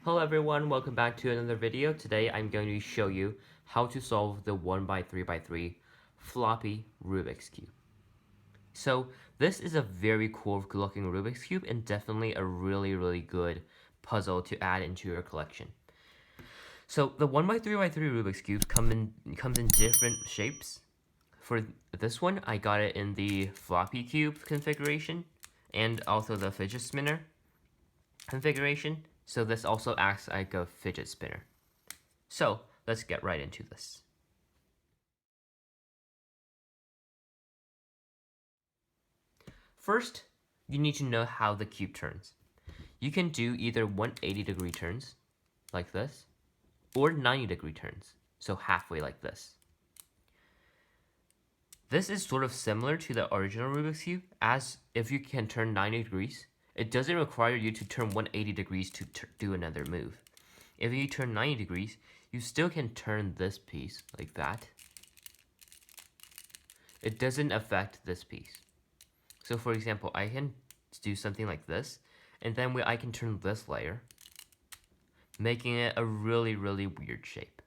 Hello everyone, welcome back to another video. Today I'm going to show you how to solve the 1x3x3 floppy Rubik's Cube. So this is a very cool looking Rubik's Cube and definitely a really good puzzle to add into your collection. So the 1x3x3 Rubik's Cube comes in different shapes. For this one, I got it in the floppy cube configuration and also the fidget spinner configuration. So this also acts like a fidget spinner. So let's get right into this. First, you need to know how the cube turns. You can do either 180-degree turns, like this, or 90-degree turns, so halfway like this. This is sort of similar to the original Rubik's Cube, as if you can turn 90 degrees, it doesn't require you to turn 180 degrees to do another move. If you turn 90 degrees, you still can turn this piece like that. It doesn't affect this piece. So for example, I can do something like this, and then I can turn this layer, making it a really weird shape.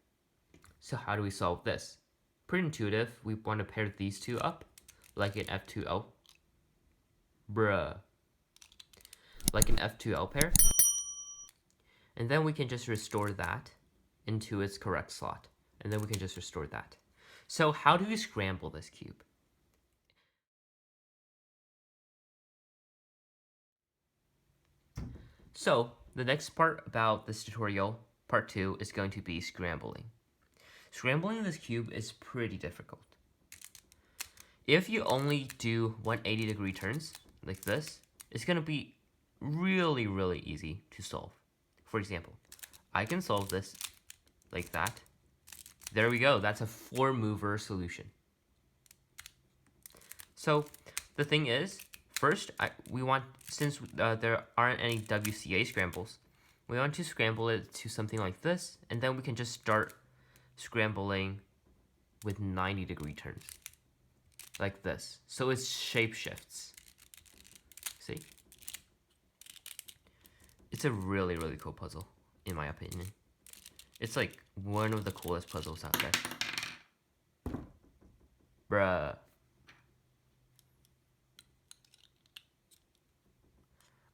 So how do we solve this? Pretty intuitive. We want to pair these two up, like an F2L. Like an F2L pair. And then we can just restore that into its correct slot. And then we can just restore that. So how do we scramble this cube? So the next part about this tutorial, part 2, is going to be scrambling. Scrambling this cube is pretty difficult. If you only do 180-degree turns, like this, it's going to be really easy to solve. For example, I can solve this like that. There we go, that's a 4-mover solution. So the thing is, first, we want, since there aren't any WCA scrambles, we want to scramble it to something like this, and then we can just start scrambling with 90-degree turns, like this. So it's shapeshifts. See? It's a really cool puzzle, in my opinion. It's like one of the coolest puzzles out there. Bruh.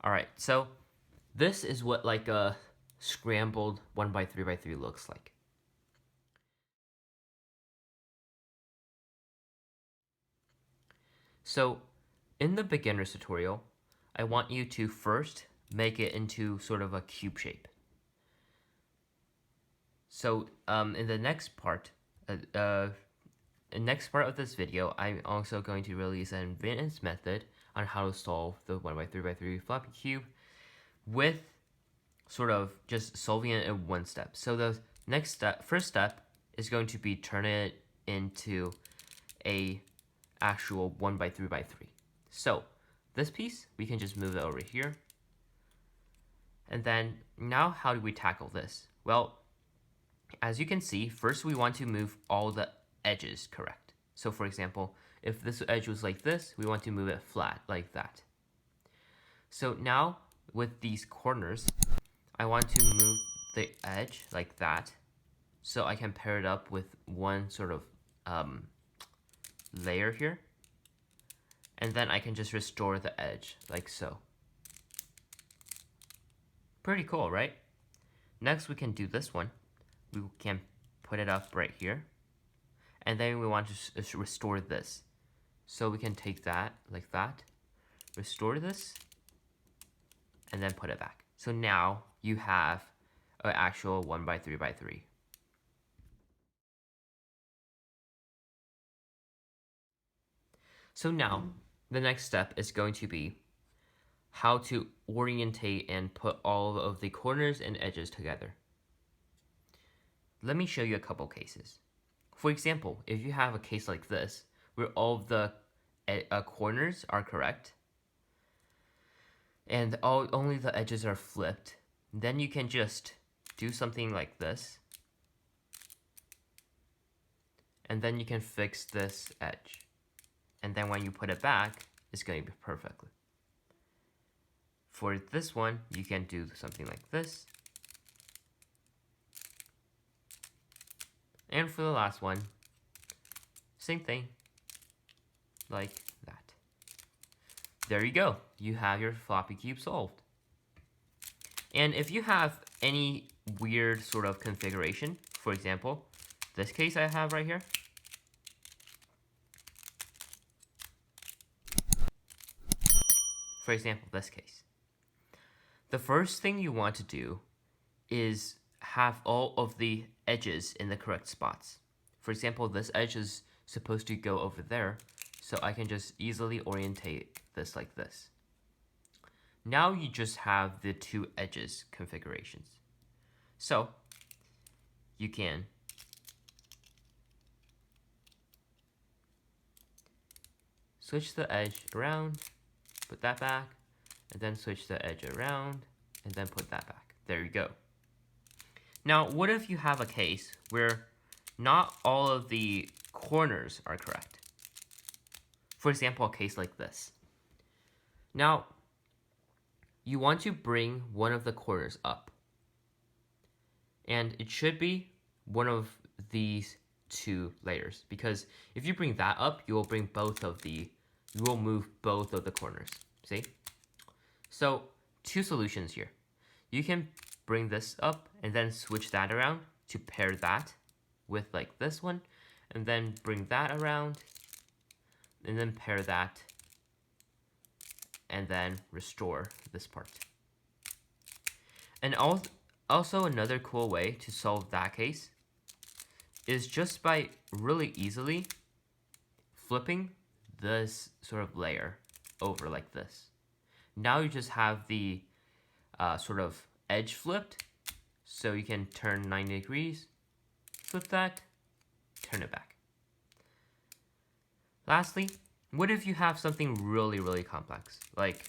Alright, so this is what like a scrambled 1x3x3 looks like. So in the beginner's tutorial, I want you to first make it into sort of a cube shape. So in the next part of this video, I'm also going to release an advanced method on how to solve the 1x3x3 floppy cube with sort of just solving it in one step. So the first step is going to be turning it into a actual 1x3x3. So this piece, we can just move it over here. And then now how do we tackle this? Well, as you can see, first we want to move all the edges correct. So for example, if this edge was like this, we want to move it flat like that. So now with these corners, I want to move the edge like that, so I can pair it up with one sort of layer here. And then I can just restore the edge like so. Pretty cool, right? Next we can do this one. We can put it up right here. And then we want to restore this. So we can take that like that, restore this, and then put it back. So now you have an actual 1x3x3. So now the next step is going to be how to orientate and put all of the corners and edges together. Let me show you a couple cases. For example, if you have a case like this, where all of the corners are correct, and only the edges are flipped, then you can just do something like this, and then you can fix this edge. And then when you put it back, it's going to be perfectly. For this one, you can do something like this, And for the last one, same thing, like that. There you go. You have your floppy cube solved. And if you have any weird sort of configuration, for example, this case I have right here, for example, this case, the first thing you want to do is have all of the edges in the correct spots. For example, this edge is supposed to go over there, so I can just easily orientate this like this. Now you just have the two edges configurations. So you can switch the edge around, put that back, and then switch the edge around, and then put that back. There you go. Now, what if you have a case where not all of the corners are correct? For example, a case like this. Now, you want to bring one of the corners up. And it should be one of these two layers, because if you bring that up, you will move both of the corners. See? So, two solutions here. You can bring this up and then switch that around to pair that with like this one, and then bring that around and then pair that and then restore this part. And also another cool way to solve that case is just by really easily flipping this sort of layer over like this. Now you just have the sort of edge flipped, so you can turn 90 degrees, flip that, turn it back. Lastly, what if you have something really, really complex? Like,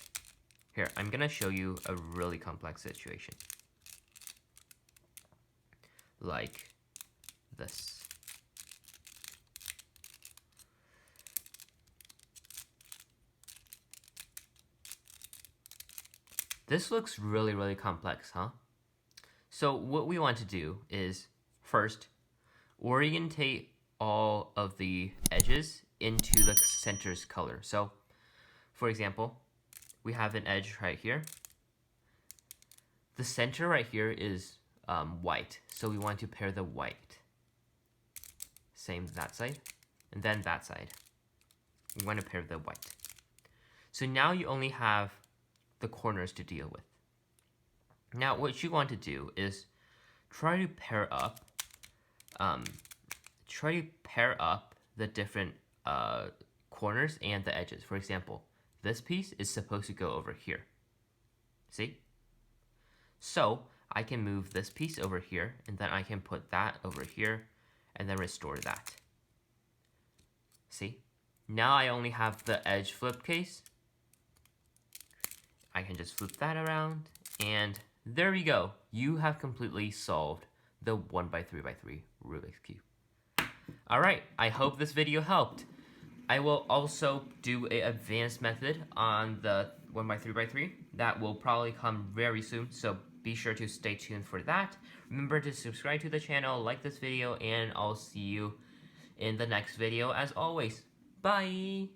here, I'm gonna show you a really complex situation. Like this. This looks really, really complex, huh? So what we want to do is, first, orientate all of the edges into the center's color. So, for example, we have an edge right here. The center right here is white, so we want to pair the white. Same that side, and then that side. We want to pair the white. So now you only have the corners to deal with. Now what you want to do is try to pair up the different corners and the edges. For example, this piece is supposed to go over here. See? So I can move this piece over here, and then I can put that over here, and then restore that. See? Now I only have the edge flip case. I can just flip that around, and there we go. You have completely solved the 1x3x3 Rubik's Cube. Alright, I hope this video helped. I will also do an advanced method on the 1x3x3 that will probably come very soon, so be sure to stay tuned for that. Remember to subscribe to the channel, like this video, and I'll see you in the next video as always. Bye!